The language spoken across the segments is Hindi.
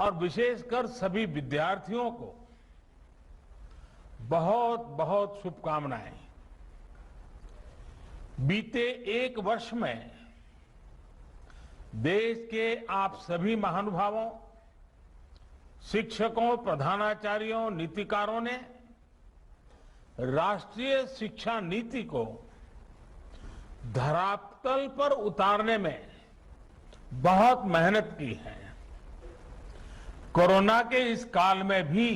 और विशेषकर सभी विद्यार्थियों को बहुत बहुत शुभकामनाएं। बीते एक वर्ष में देश के आप सभी महानुभावों, शिक्षकों, प्रधानाचार्यों, नीतिकारों ने राष्ट्रीय शिक्षा नीति को धरातल पर उतारने में बहुत मेहनत की है। कोरोना के इस काल में भी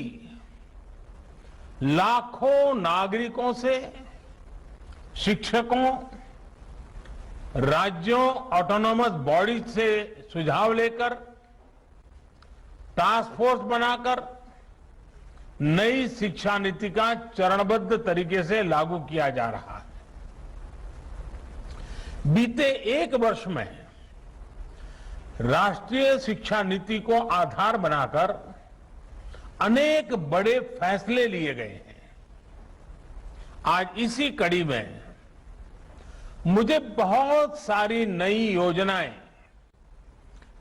लाखों नागरिकों से, शिक्षकों, राज्यों, ऑटोनोमस बॉडीज से सुझाव लेकर टास्क फोर्स बनाकर नई शिक्षा नीति का चरणबद्ध तरीके से लागू किया जा रहा है। बीते एक वर्ष में राष्ट्रीय शिक्षा नीति को आधार बनाकर अनेक बड़े फैसले लिए गए हैं। आज इसी कड़ी में मुझे बहुत सारी नई योजनाएं,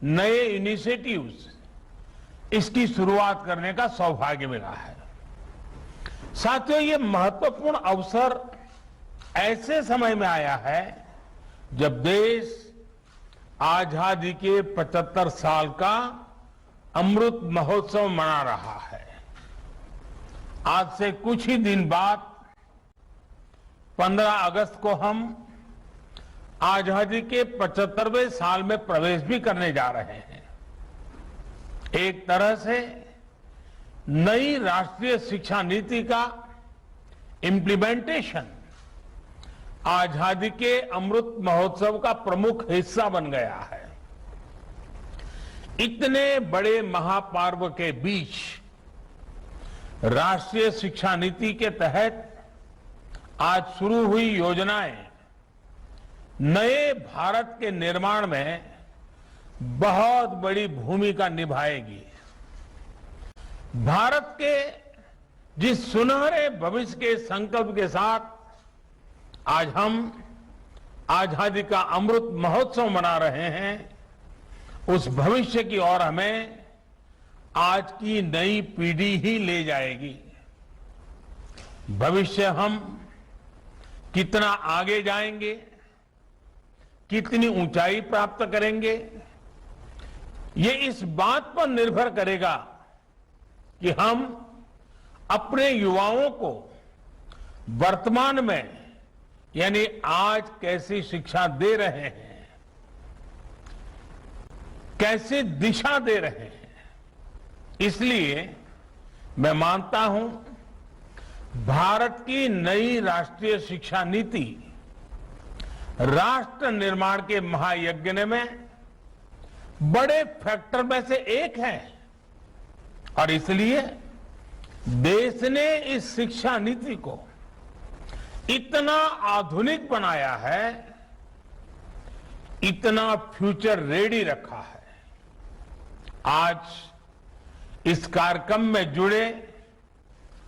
नए इनिशिएटिव्स, इसकी शुरुआत करने का सौभाग्य मिला है। साथियों, ये महत्वपूर्ण अवसर ऐसे समय में आया है जब देश आजादी के 75 साल का अमृत महोत्सव मना रहा है। आज से कुछ ही दिन बाद 15 अगस्त को हम आजादी के 75वें साल में प्रवेश भी करने जा रहे हैं। एक तरह से नई राष्ट्रीय शिक्षा नीति का इम्प्लीमेंटेशन आजादी के अमृत महोत्सव का प्रमुख हिस्सा बन गया है। इतने बड़े महापर्व के बीच राष्ट्रीय शिक्षा नीति के तहत आज शुरू हुई योजनाएं नए भारत के निर्माण में बहुत बड़ी भूमिका निभाएगी। भारत के जिस सुनहरे भविष्य के संकल्प के साथ आज हम आजादी का अमृत महोत्सव मना रहे हैं, उस भविष्य की ओर हमें आज की नई पीढ़ी ही ले जाएगी। भविष्य हम कितना आगे जाएंगे, कितनी ऊंचाई प्राप्त करेंगे, ये इस बात पर निर्भर करेगा कि हम अपने युवाओं को वर्तमान में यानी आज कैसी शिक्षा दे रहे हैं, कैसी दिशा दे रहे हैं। इसलिए मैं मानता हूं भारत की नई राष्ट्रीय शिक्षा नीति राष्ट्र निर्माण के महायज्ञ में बड़े फैक्टर में से एक है और इसलिए देश ने इस शिक्षा नीति को इतना आधुनिक बनाया है, इतना फ्यूचर रेडी रखा है। आज इस कार्यक्रम में जुड़े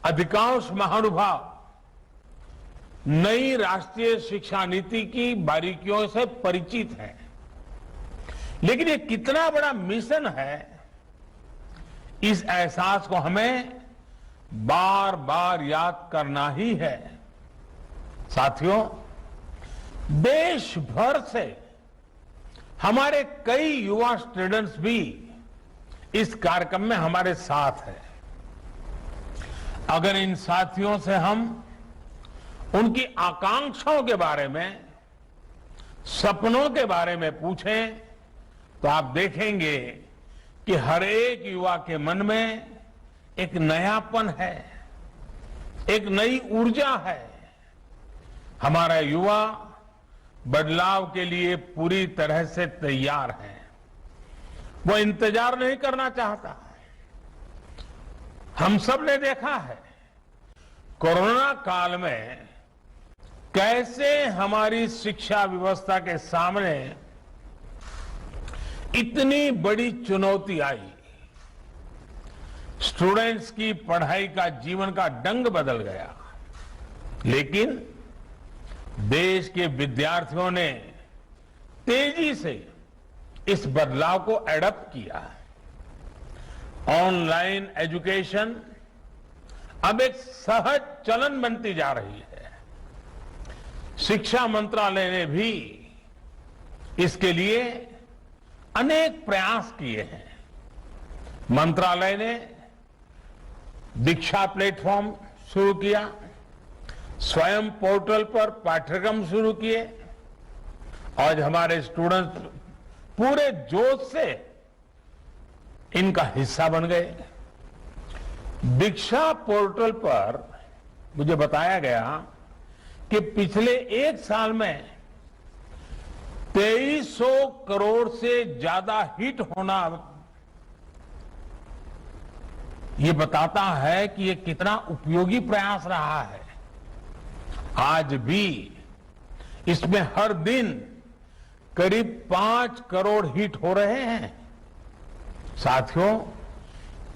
अधिकांश महानुभाव नई राष्ट्रीय शिक्षा नीति की बारीकियों से परिचित हैं, लेकिन ये कितना बड़ा मिशन है, इस एहसास को हमें बार बार याद करना ही है। साथियों, देश भर से हमारे कई युवा स्टूडेंट्स भी इस कार्यक्रम में हमारे साथ हैं। अगर इन साथियों से हम उनकी आकांक्षाओं के बारे में, सपनों के बारे में पूछें तो आप देखेंगे कि हर एक युवा के मन में एक नयापन है, एक नई ऊर्जा है। हमारा युवा बदलाव के लिए पूरी तरह से तैयार है। वो इंतजार नहीं करना चाहता। हम सब ने देखा है कोरोना काल में कैसे हमारी शिक्षा व्यवस्था के सामने इतनी बड़ी चुनौती आई। स्टूडेंट्स की पढ़ाई का, जीवन का ढंग बदल गया, लेकिन देश के विद्यार्थियों ने तेजी से इस बदलाव को एडप्ट किया। ऑनलाइन एजुकेशन अब एक सहज चलन बनती जा रही है। शिक्षा मंत्रालय ने भी इसके लिए अनेक प्रयास किए हैं। मंत्रालय ने दीक्षा प्लेटफॉर्म शुरू किया, स्वयं पोर्टल पर पाठ्यक्रम शुरू किए और हमारे स्टूडेंट्स पूरे जोश से इनका हिस्सा बन गए। दीक्षा पोर्टल पर मुझे बताया गया कि पिछले एक साल में 2300 करोड़ से ज्यादा हिट होना ये बताता है कि ये कितना उपयोगी प्रयास रहा है। आज भी इसमें हर दिन करीब 5 करोड़ हिट हो रहे हैं। साथियों,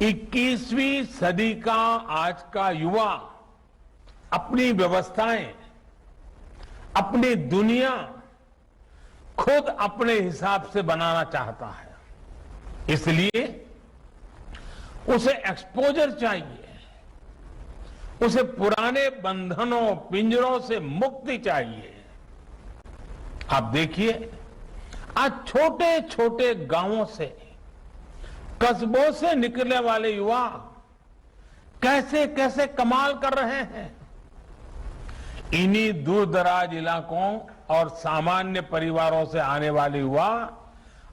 21वीं सदी का आज का युवा अपनी व्यवस्थाएं, अपनी दुनिया खुद अपने हिसाब से बनाना चाहता है। इसलिए उसे एक्सपोजर चाहिए, उसे पुराने बंधनों पिंजरों से मुक्ति चाहिए। आप देखिए, आज छोटे छोटे गांवों से, कस्बों से निकलने वाले युवा कैसे कैसे कमाल कर रहे हैं। इन्हीं दूर दराज इलाकों और सामान्य परिवारों से आने वाले युवा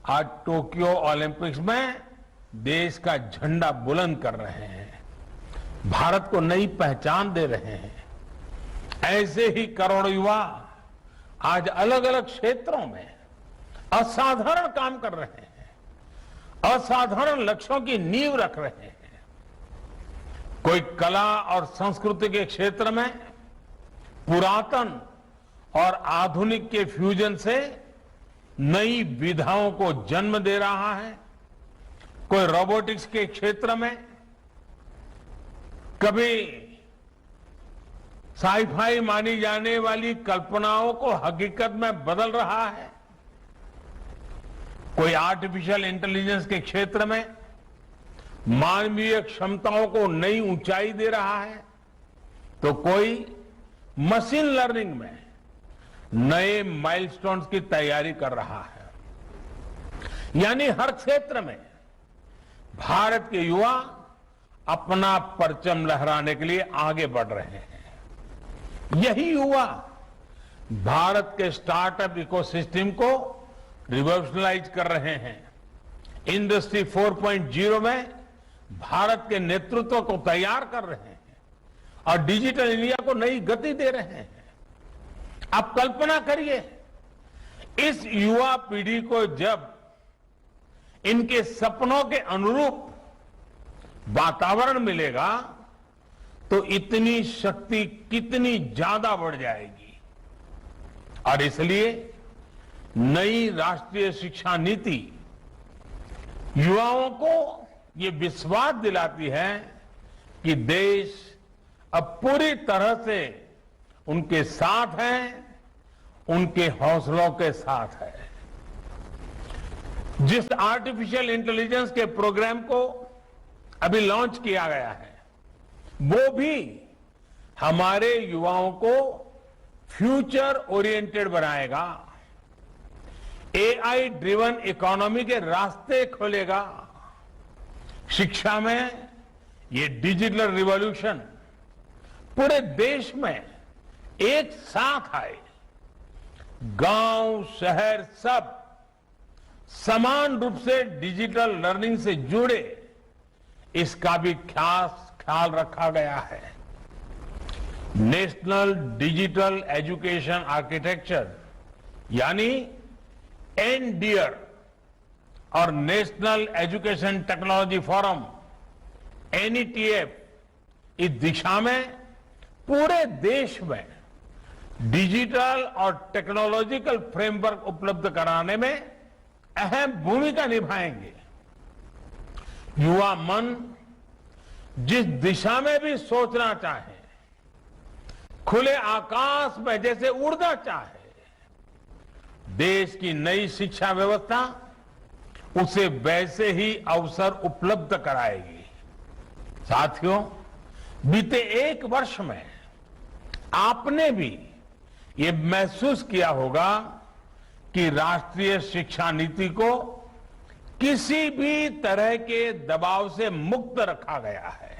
आज टोक्यो ओलंपिक्स में देश का झंडा बुलंद कर रहे हैं, भारत को नई पहचान दे रहे हैं। ऐसे ही करोड़ों युवा आज अलग अलग क्षेत्रों में असाधारण काम कर रहे हैं, असाधारण लक्ष्यों की नींव रख रहे हैं। कोई कला और संस्कृति के क्षेत्र में पुरातन और आधुनिक के फ्यूजन से नई विधाओं को जन्म दे रहा है। कोई रोबोटिक्स के क्षेत्र में कभी साईफाई मानी जाने वाली कल्पनाओं को हकीकत में बदल रहा है। कोई आर्टिफिशियल इंटेलिजेंस के क्षेत्र में मानवीय क्षमताओं को नई ऊंचाई दे रहा है, तो कोई मशीन लर्निंग में नए माइलस्टोन्स की तैयारी कर रहा है। यानी हर क्षेत्र में भारत के युवा अपना परचम लहराने के लिए आगे बढ़ रहे हैं। यही युवा भारत के स्टार्टअप इकोसिस्टम को रिवॉल्यूशनाइज कर रहे हैं। इंडस्ट्री 4.0 में भारत के नेतृत्व को तैयार कर रहे हैं और डिजिटल इंडिया को नई गति दे रहे हैं। आप कल्पना करिए, इस युवा पीढ़ी को जब इनके सपनों के अनुरूप वातावरण मिलेगा तो इतनी शक्ति कितनी ज्यादा बढ़ जाएगी। और इसलिए नई राष्ट्रीय शिक्षा नीति युवाओं को ये विश्वास दिलाती है कि देश अब पूरी तरह से उनके साथ है, उनके हौसलों के साथ है। जिस आर्टिफिशियल इंटेलिजेंस के प्रोग्राम को अभी लॉन्च किया गया है, वो भी हमारे युवाओं को फ्यूचर ओरिएंटेड बनाएगा, एआई ड्रिवन इकोनॉमी के रास्ते खोलेगा। शिक्षा में ये डिजिटल रिवॉल्यूशन पूरे देश में एक साथ आए, गांव शहर सब समान रूप से डिजिटल लर्निंग से जुड़े, इसका भी ख्याल रखा गया है। नेशनल डिजिटल एजुकेशन आर्किटेक्चर यानी एनडीआर और national education technology forum NETF इस दिशा में पूरे देश में डिजिटल और टेक्नोलॉजिकल फ्रेमवर्क उपलब्ध कराने में अहम भूमिका निभाएंगे। युवा मन जिस दिशा में भी सोचना चाहे, खुले आकाश में जैसे उड़ना चाहे, देश की नई शिक्षा व्यवस्था उसे वैसे ही अवसर उपलब्ध कराएगी। साथियों, बीते एक वर्ष में आपने भी ये महसूस किया होगा कि राष्ट्रीय शिक्षा नीति को किसी भी तरह के दबाव से मुक्त रखा गया है।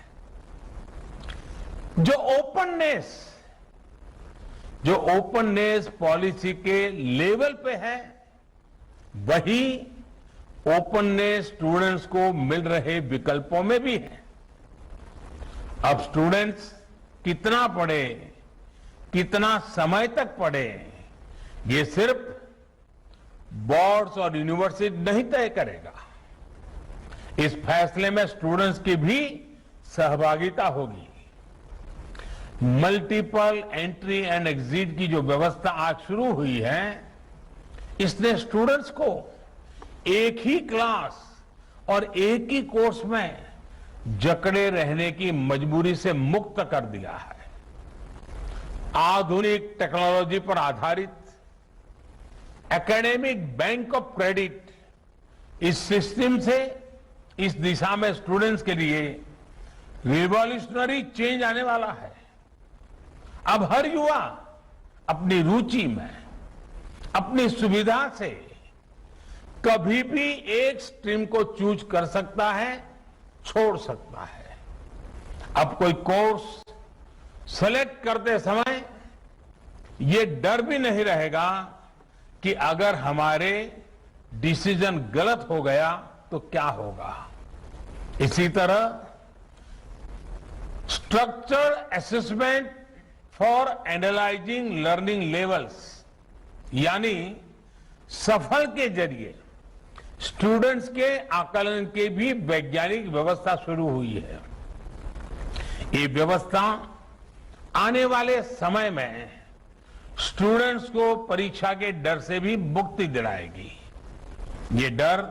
जो ओपननेस पॉलिसी के लेवल पे है, वही ओपननेस स्टूडेंट्स को मिल रहे विकल्पों में भी है। अब स्टूडेंट्स कितना पढ़े, कितना समय तक पढ़े, ये सिर्फ बोर्ड्स और यूनिवर्सिटी नहीं तय करेगा। इस फैसले में स्टूडेंट्स की भी सहभागिता होगी। मल्टीपल एंट्री एंड एग्जिट की जो व्यवस्था आज शुरू हुई है, इसने स्टूडेंट्स को एक ही क्लास और एक ही कोर्स में जकड़े रहने की मजबूरी से मुक्त कर दिया है। आधुनिक टेक्नोलॉजी पर आधारित एकेडमिक बैंक ऑफ क्रेडिट, इस सिस्टम से इस दिशा में स्टूडेंट्स के लिए रिवॉल्यूशनरी चेंज आने वाला है। अब हर युवा अपनी रुचि में, अपनी सुविधा से कभी भी एक स्ट्रीम को चूज कर सकता है, छोड़ सकता है। अब कोई कोर्स सेलेक्ट करते समय ये डर भी नहीं रहेगा कि अगर हमारे डिसीजन गलत हो गया तो क्या होगा। इसी तरह structured assessment for analysing learning levels, यानी सफल के जरिए स्टूडेंट्स के आकलन की भी वैज्ञानिक व्यवस्था शुरू हुई है। ये व्यवस्था आने वाले समय में स्टूडेंट्स को परीक्षा के डर से भी मुक्ति दिलाएगी। ये डर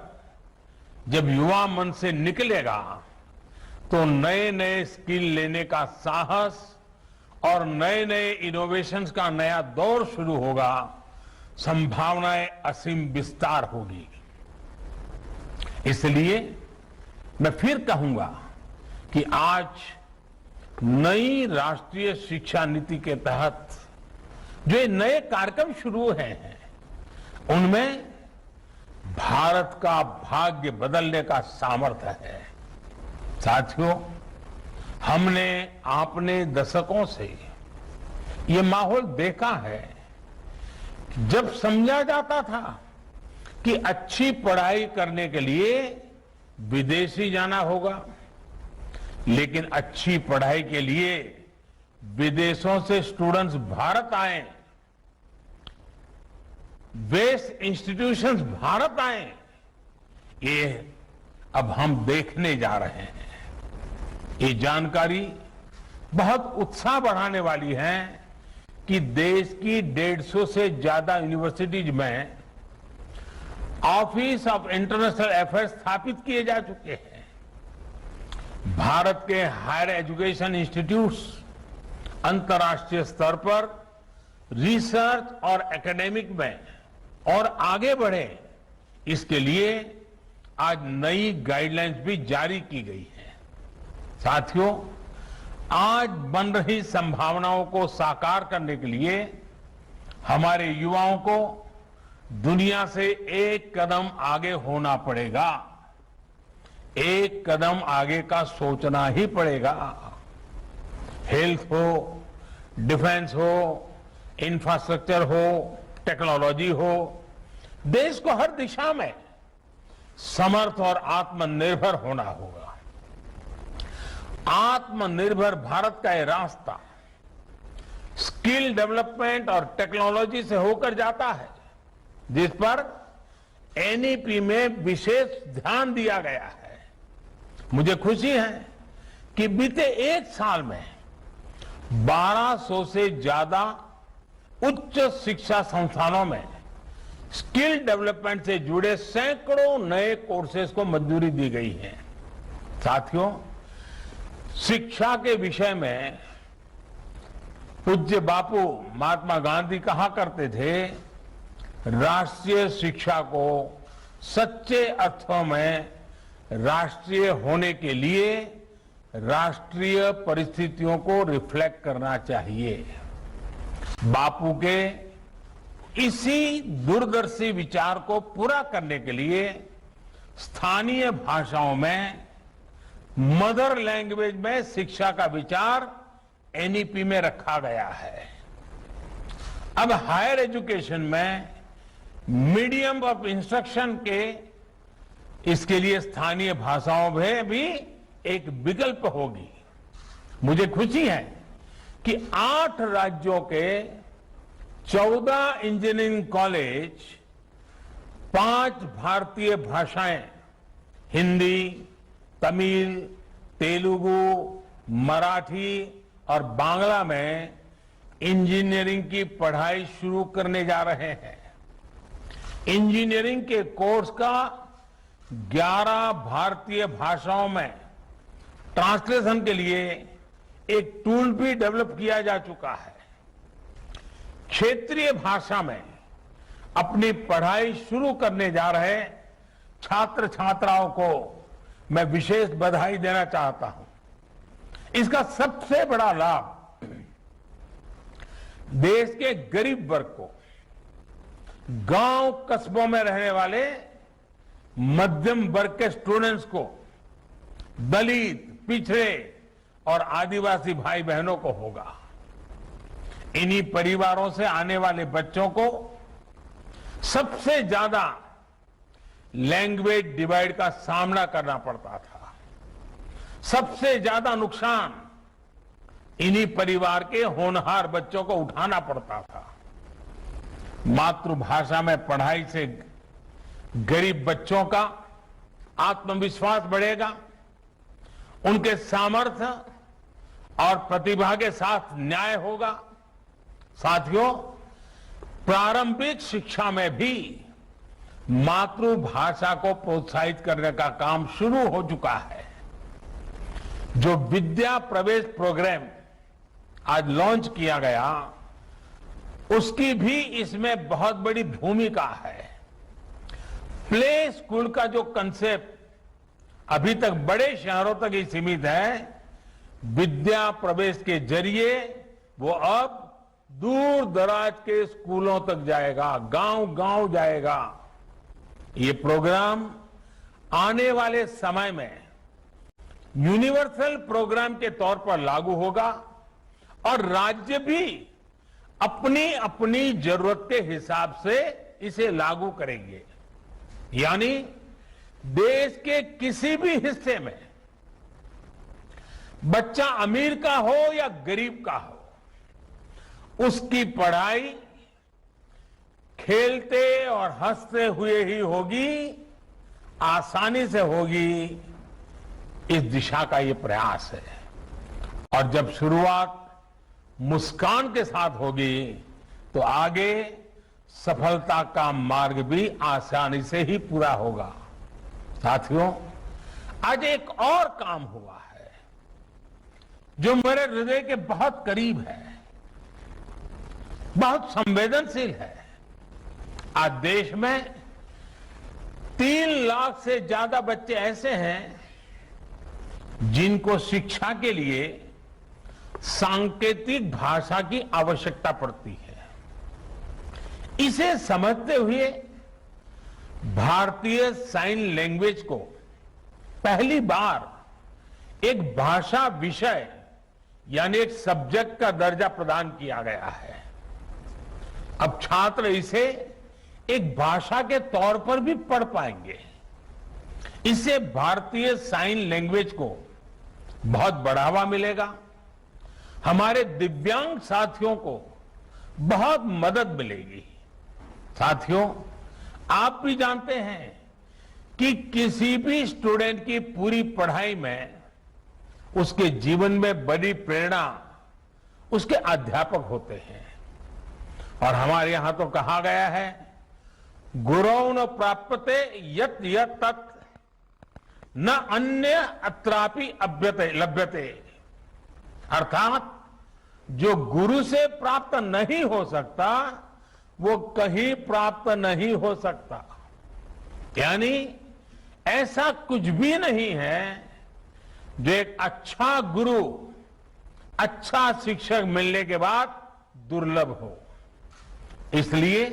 जब युवा मन से निकलेगा तो नए नए स्किल लेने का साहस और नए नए इनोवेशंस का नया दौर शुरू होगा, संभावनाएं असीम विस्तार होगी। इसलिए मैं फिर कहूंगा कि आज नई राष्ट्रीय शिक्षा नीति के तहत जो ये नए कार्यक्रम शुरू हैं, उनमें भारत का भाग्य बदलने का सामर्थ्य है। साथियों, हमने आपने दशकों से ये माहौल देखा है। जब समझा जाता था कि अच्छी पढ़ाई करने के लिए विदेश ही जाना होगा, लेकिन अच्छी पढ़ाई के लिए विदेशों से स्टूडेंट्स भारत आए, बेस्ट इंस्टीट्यूशंस भारत आए, ये अब हम देखने जा रहे हैं। ये जानकारी बहुत उत्साह बढ़ाने वाली है कि देश की 150 से ज्यादा यूनिवर्सिटीज में ऑफिस ऑफ इंटरनेशनल अफेयर्स स्थापित किए जा चुके हैं। भारत के हायर एजुकेशन इंस्टीट्यूट्स अंतर्राष्ट्रीय स्तर पर रिसर्च और एकेडमिक में और आगे बढ़े, इसके लिए आज नई गाइडलाइंस भी जारी की गई है। साथियों, आज बन रही संभावनाओं को साकार करने के लिए हमारे युवाओं को दुनिया से एक कदम आगे होना पड़ेगा। एक कदम आगे का सोचना ही पड़ेगा। हेल्थ हो, डिफेंस हो, इंफ्रास्ट्रक्चर हो, टेक्नोलॉजी हो, देश को हर दिशा में समर्थ और आत्मनिर्भर होना होगा। आत्मनिर्भर भारत का ये रास्ता स्किल डेवलपमेंट और टेक्नोलॉजी से होकर जाता है, जिस पर एनईपी में विशेष ध्यान दिया गया है। मुझे खुशी है कि बीते एक साल में 1200 से ज्यादा उच्च शिक्षा संस्थानों में स्किल डेवलपमेंट से जुड़े सैकड़ों नए कोर्सेज को मंजूरी दी गई है। साथियों, शिक्षा के विषय में पूज्य बापू महात्मा गांधी कहा करते थे, राष्ट्रीय शिक्षा को सच्चे अर्थों में राष्ट्रीय होने के लिए राष्ट्रीय परिस्थितियों को रिफ्लेक्ट करना चाहिए। बापू के इसी दूरदर्शी विचार को पूरा करने के लिए स्थानीय भाषाओं में मदर लैंग्वेज में शिक्षा का विचार एनईपी में रखा गया है। अब हायर एजुकेशन में मीडियम ऑफ इंस्ट्रक्शन के इसके लिए स्थानीय भाषाओं में भी एक विकल्प होगी। मुझे खुशी है कि 8 राज्यों के 14 इंजीनियरिंग कॉलेज 5 भारतीय भाषाएं हिंदी, तमिल, तेलुगु, मराठी और बांग्ला में इंजीनियरिंग की पढ़ाई शुरू करने जा रहे हैं। इंजीनियरिंग के कोर्स का 11 भारतीय भाषाओं में ट्रांसलेशन के लिए एक टूल भी डेवलप किया जा चुका है। क्षेत्रीय भाषा में अपनी पढ़ाई शुरू करने जा रहे छात्र छात्राओं को मैं विशेष बधाई देना चाहता हूं। इसका सबसे बड़ा लाभ देश के गरीब वर्ग को, गांव कस्बों में रहने वाले मध्यम वर्ग के स्टूडेंट्स को, दलित, पिछड़े और आदिवासी भाई बहनों को होगा। इन्हीं परिवारों से आने वाले बच्चों को सबसे ज्यादा लैंग्वेज डिवाइड का सामना करना पड़ता था। सबसे ज्यादा नुकसान इन्हीं परिवार के होनहार बच्चों को उठाना पड़ता था। मातृभाषा में पढ़ाई से गरीब बच्चों का आत्मविश्वास बढ़ेगा, उनके सामर्थ्य और प्रतिभा के साथ न्याय होगा। साथियों, प्रारंभिक शिक्षा में भी मातृभाषा को प्रोत्साहित करने का काम शुरू हो चुका है। जो विद्या प्रवेश प्रोग्राम आज लॉन्च किया गया, उसकी भी इसमें बहुत बड़ी भूमिका है। प्ले स्कूल का जो कंसेप्ट अभी तक बड़े शहरों तक ही सीमित है, विद्या प्रवेश के जरिए वो अब दूर दराज के स्कूलों तक जाएगा, गांव-गांव जाएगा। ये प्रोग्राम आने वाले समय में यूनिवर्सल प्रोग्राम के तौर पर लागू होगा और राज्य भी अपनी अपनी जरूरत के हिसाब से इसे लागू करेंगे। यानी देश के किसी भी हिस्से में बच्चा अमीर का हो या गरीब का हो, उसकी पढ़ाई खेलते और हंसते हुए ही होगी, आसानी से होगी। इस दिशा का ये प्रयास है और जब शुरुआत मुस्कान के साथ होगी तो आगे सफलता का मार्ग भी आसानी से ही पूरा होगा। साथियों, आज एक और काम हुआ है जो मेरे हृदय के बहुत करीब है, बहुत संवेदनशील है। आज देश में 3 लाख से ज्यादा बच्चे ऐसे हैं जिनको शिक्षा के लिए सांकेतिक भाषा की आवश्यकता पड़ती है। इसे समझते हुए भारतीय साइन लैंग्वेज को पहली बार एक भाषा विषय यानी एक सब्जेक्ट का दर्जा प्रदान किया गया है। अब छात्र इसे एक भाषा के तौर पर भी पढ़ पाएंगे। इससे भारतीय साइन लैंग्वेज को बहुत बढ़ावा मिलेगा। हमारे दिव्यांग साथियों को बहुत मदद मिलेगी। साथियों, आप भी जानते हैं कि किसी भी स्टूडेंट की पूरी पढ़ाई में उसके जीवन में बड़ी प्रेरणा उसके अध्यापक होते हैं। और हमारे यहां तो कहा गया है, गुरौ न प्राप्यते यत् यत् तत् न अन्य अत्रापि लभ्यते। अर्थात जो गुरु से प्राप्त नहीं हो सकता वो कहीं प्राप्त नहीं हो सकता। यानी ऐसा कुछ भी नहीं है जो एक अच्छा गुरु, अच्छा शिक्षक मिलने के बाद दुर्लभ हो। इसलिए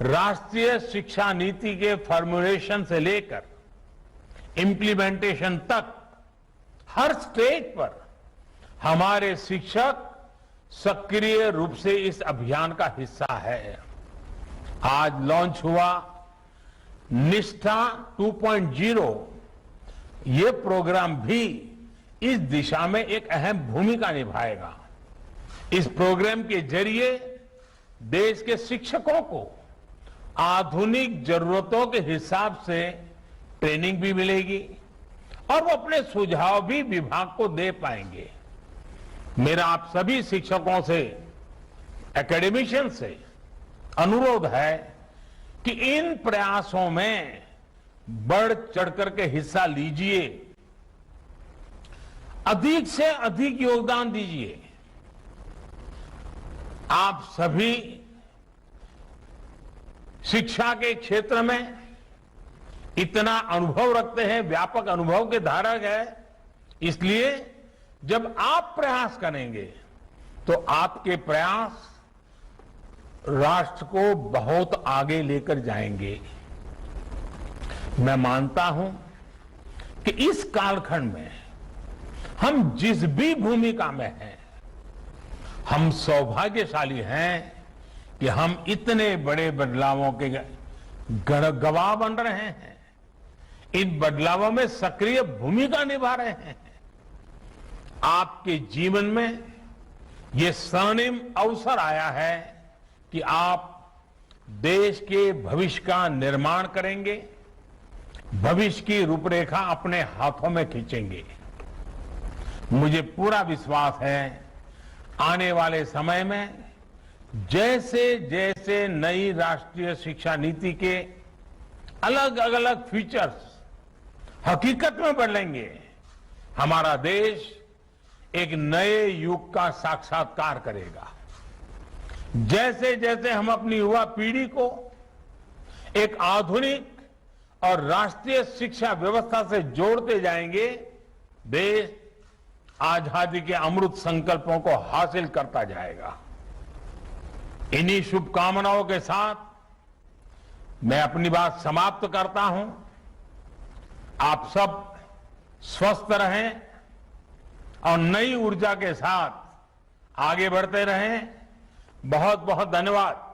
राष्ट्रीय शिक्षा नीति के फॉर्मुलेशन से लेकर इंप्लीमेंटेशन तक हर स्टेज पर हमारे शिक्षक सक्रिय रूप से इस अभियान का हिस्सा है। आज लॉन्च हुआ निष्ठा 2.0, ये प्रोग्राम भी इस दिशा में एक अहम भूमिका निभाएगा। इस प्रोग्राम के जरिए देश के शिक्षकों को आधुनिक जरूरतों के हिसाब से ट्रेनिंग भी मिलेगी और वो अपने सुझाव भी विभाग को दे पाएंगे। मेरा आप सभी शिक्षकों से, एकेडमिशियन से अनुरोध है कि इन प्रयासों में बढ़ चढ़कर के हिस्सा लीजिए, अधिक से अधिक योगदान दीजिए। आप सभी शिक्षा के क्षेत्र में इतना अनुभव रखते हैं, व्यापक अनुभव के धारक है, इसलिए जब आप प्रयास करेंगे तो आपके प्रयास राष्ट्र को बहुत आगे लेकर जाएंगे। मैं मानता हूं कि इस कालखंड में हम जिस भी भूमिका में हैं, हम सौभाग्यशाली हैं कि हम इतने बड़े बदलावों के गवाह बन रहे हैं, इन बदलावों में सक्रिय भूमिका निभा रहे हैं। आपके जीवन में ये स्वर्णिम अवसर आया है कि आप देश के भविष्य का निर्माण करेंगे, भविष्य की रूपरेखा अपने हाथों में खींचेंगे। मुझे पूरा विश्वास है आने वाले समय में जैसे जैसे नई राष्ट्रीय शिक्षा नीति के अलग अलग फीचर्स हकीकत में बदलेंगे, हमारा देश एक नए युग का साक्षात्कार करेगा। जैसे जैसे हम अपनी युवा पीढ़ी को एक आधुनिक और राष्ट्रीय शिक्षा व्यवस्था से जोड़ते जाएंगे, देश आजादी के अमृत संकल्पों को हासिल करता जाएगा। इन्हीं शुभकामनाओं के साथ मैं अपनी बात समाप्त करता हूं। आप सब स्वस्थ रहें और नई ऊर्जा के साथ आगे बढ़ते रहें। बहुत बहुत धन्यवाद।